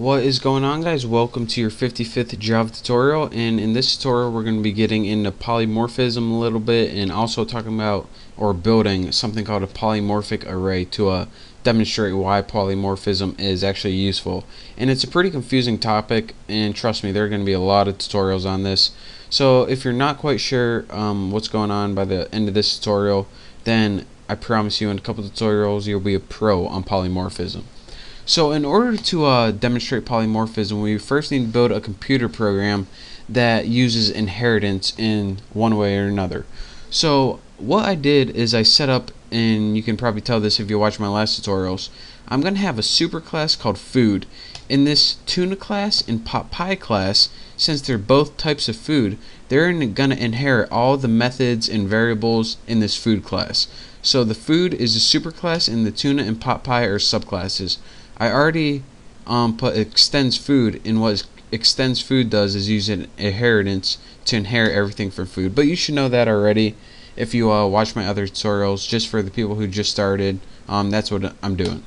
What is going on, guys? Welcome to your 55th Java tutorial, and in this tutorial we're going to be getting into polymorphism a little bit and also talking about or building something called a polymorphic array to demonstrate why polymorphism is actually useful. And it's a pretty confusing topic, and trust me, there are going to be a lot of tutorials on this. So if you're not quite sure what's going on by the end of this tutorial, then I promise you in a couple tutorials you'll be a pro on polymorphism. So in order to demonstrate polymorphism, we first need to build a computer program that uses inheritance in one way or another. So what I did is I set up, and you can probably tell this if you watch my last tutorials, I'm going to have a superclass called food. In this tuna class and pot pie class, since they're both types of food, they're going to inherit all the methods and variables in this food class. So the food is a superclass and the tuna and pot pie are subclasses. I already put extends food, and what extends food does is use an inheritance to inherit everything from food. But you should know that already if you watch my other tutorials. Just for the people who just started, that's what I'm doing.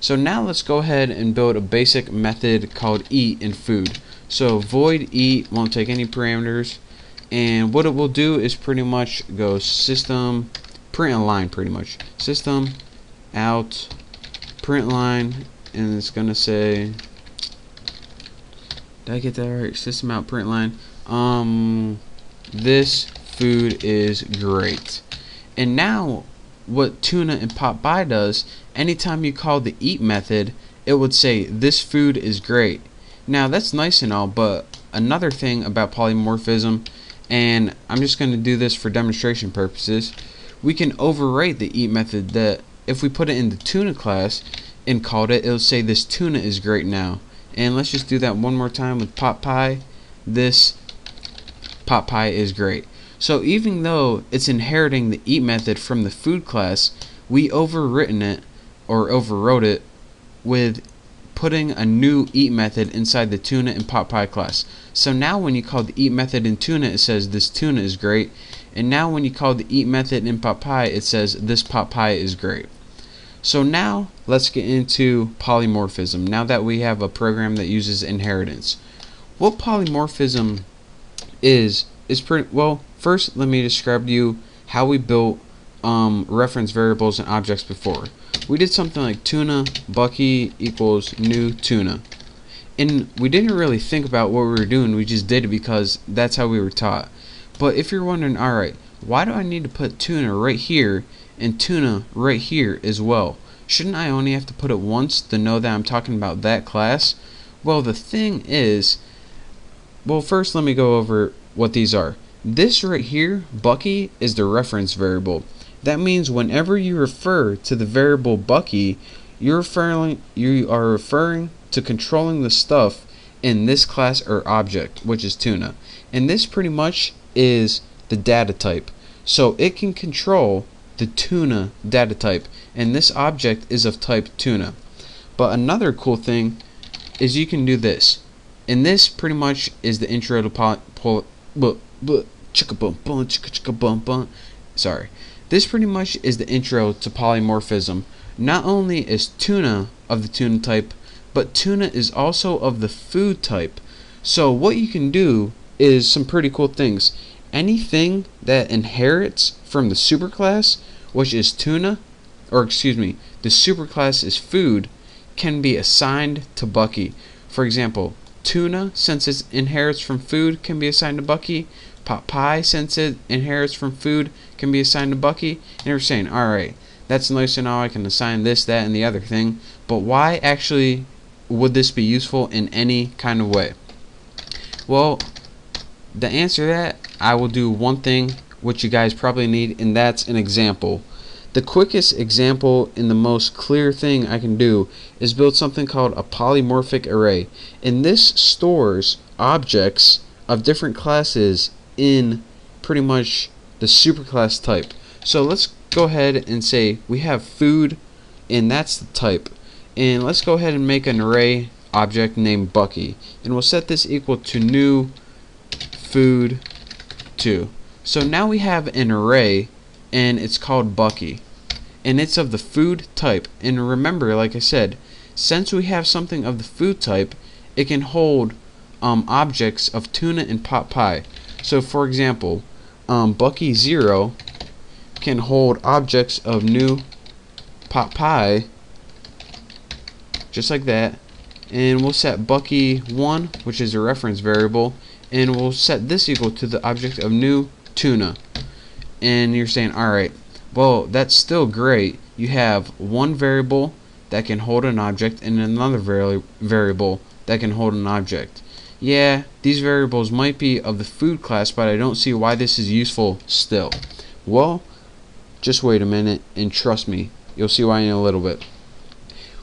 So now let's go ahead and build a basic method called eat in food. So void eat won't take any parameters, and what it will do is pretty much go system print a line, pretty much system out print line, and it's gonna say, did I get that right? System out print line. This food is great. And now what tuna and pot pie does, anytime you call the eat method, it would say this food is great. Now that's nice and all, but another thing about polymorphism, and I'm just going to do this for demonstration purposes, we can overwrite the eat method. That if we put it in the tuna class and called it, it'll say this tuna is great now. And let's just do that one more time with pot pie. This pot pie is great. So even though it's inheriting the eat method from the food class, we overwritten it or overwrote it with putting a new eat method inside the tuna and pot pie class. So now when you call the eat method in tuna, it says this tuna is great, and now when you call the eat method in pot pie, it says this pot pie is great. So now let's get into polymorphism, now that we have a program that uses inheritance. What polymorphism is pretty well. First, let me describe to you how we built reference variables and objects before. We did something like tuna Bucky equals new tuna, and we didn't really think about what we were doing. We just did it because that's how we were taught. But if you're wondering, alright, why do I need to put tuna right here and tuna right here as well? Shouldn't I only have to put it once to know that I'm talking about that class? Well, the thing is, well, first let me go over what these are. This right here, Bucky, is the reference variable. That means whenever you refer to the variable Bucky, you are referring to controlling the stuff in this class or object, which is tuna. And this pretty much is the data type. So it can control the tuna data type, and this object is of type tuna. But another cool thing is you can do this, and this pretty much is the intro to sorry. This pretty much is the intro to polymorphism. Not only is tuna of the tuna type, but tuna is also of the food type. So what you can do is some pretty cool things. Anything that inherits from the superclass, which is tuna, or excuse me, the superclass is food, can be assigned to Bucky. For example, tuna, since it inherits from food, can be assigned to Bucky. Pot pie, since it inherits from food, can be assigned to Bucky. And we're saying, alright, that's nice and all, I can assign this, that, and the other thing, but why actually would this be useful in any kind of way? Well, the answer to that, I will do one thing which you guys probably need, and that's an example. The quickest example and the most clear thing I can do is build something called a polymorphic array, and this stores objects of different classes in pretty much the superclass type. So let's go ahead and say we have food, and that's the type, and let's go ahead and make an array object named Bucky, and we'll set this equal to new food 2. So now we have an array, and it's called Bucky, and it's of the food type. And remember, like I said, since we have something of the food type, it can hold objects of tuna and pot pie. So for example, Bucky 0 can hold objects of new pot pie, just like that, and we'll set Bucky 1, which is a reference variable, and we'll set this equal to the object of new tuna. And you're saying, alright, well, that's still great. You have one variable that can hold an object and another variable that can hold an object. Yeah, these variables might be of the food class, but I don't see why this is useful still. Well, just wait a minute and trust me, you'll see why in a little bit.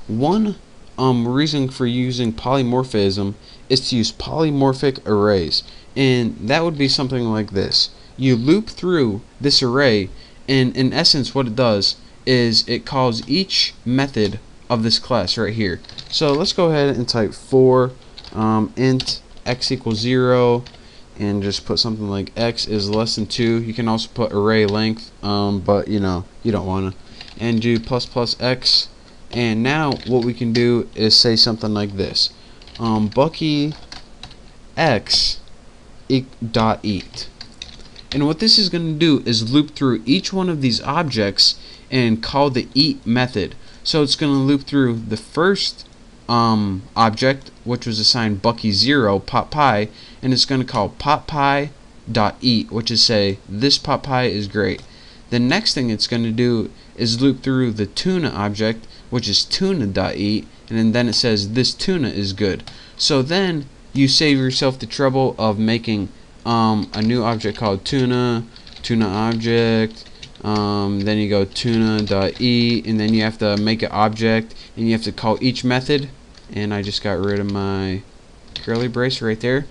One reason for using polymorphism is to use polymorphic arrays, and that would be something like this. You loop through this array, and in essence what it does is it calls each method of this class right here. So let's go ahead and type for int x equals 0, and just put something like x is less than 2. You can also put array length, but you know, you don't want to, and do ++ x. And now what we can do is say something like this, Bucky x dot eat. And what this is going to do is loop through each one of these objects and call the eat method. So it's going to loop through the first object, which was assigned Bucky 0 pot pie, and it's going to call pot pie dot eat, which is say this pot pie is great. The next thing it's going to do is loop through the tuna object, which is tuna dot eat, and then it says this tuna is good. So then you save yourself the trouble of making a new object called tuna object, then you go tuna.eat, and then you have to make an object, and you have to call each method. And I just got rid of my curly brace right there.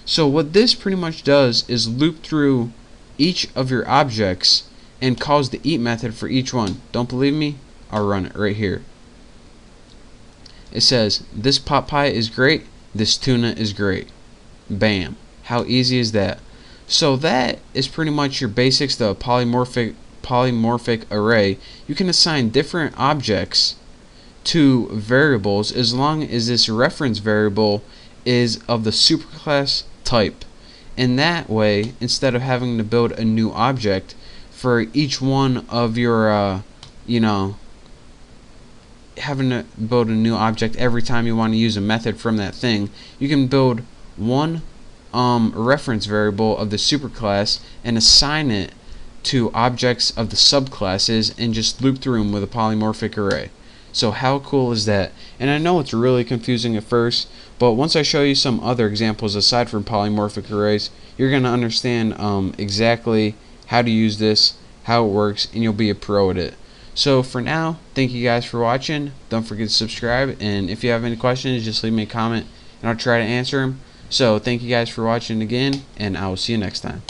So what this pretty much does is loop through each of your objects and calls the eat method for each one. Don't believe me? I'll run it right here. It says this pot pie is great, this tuna is great. Bam. How easy is that? So that is pretty much your basics, the polymorphic array. You can assign different objects to variables as long as this reference variable is of the superclass type. And that way, instead of having to build a new object for each one of your having to build a new object every time you want to use a method from that thing, you can build one reference variable of the superclass and assign it to objects of the subclasses and just loop through them with a polymorphic array. So how cool is that? And I know it's really confusing at first, but once I show you some other examples aside from polymorphic arrays, you're going to understand exactly how to use this, how it works, and you'll be a pro at it. So for now, thank you guys for watching. Don't forget to subscribe, and if you have any questions, just leave me a comment and I'll try to answer them. So thank you guys for watching again, and I will see you next time.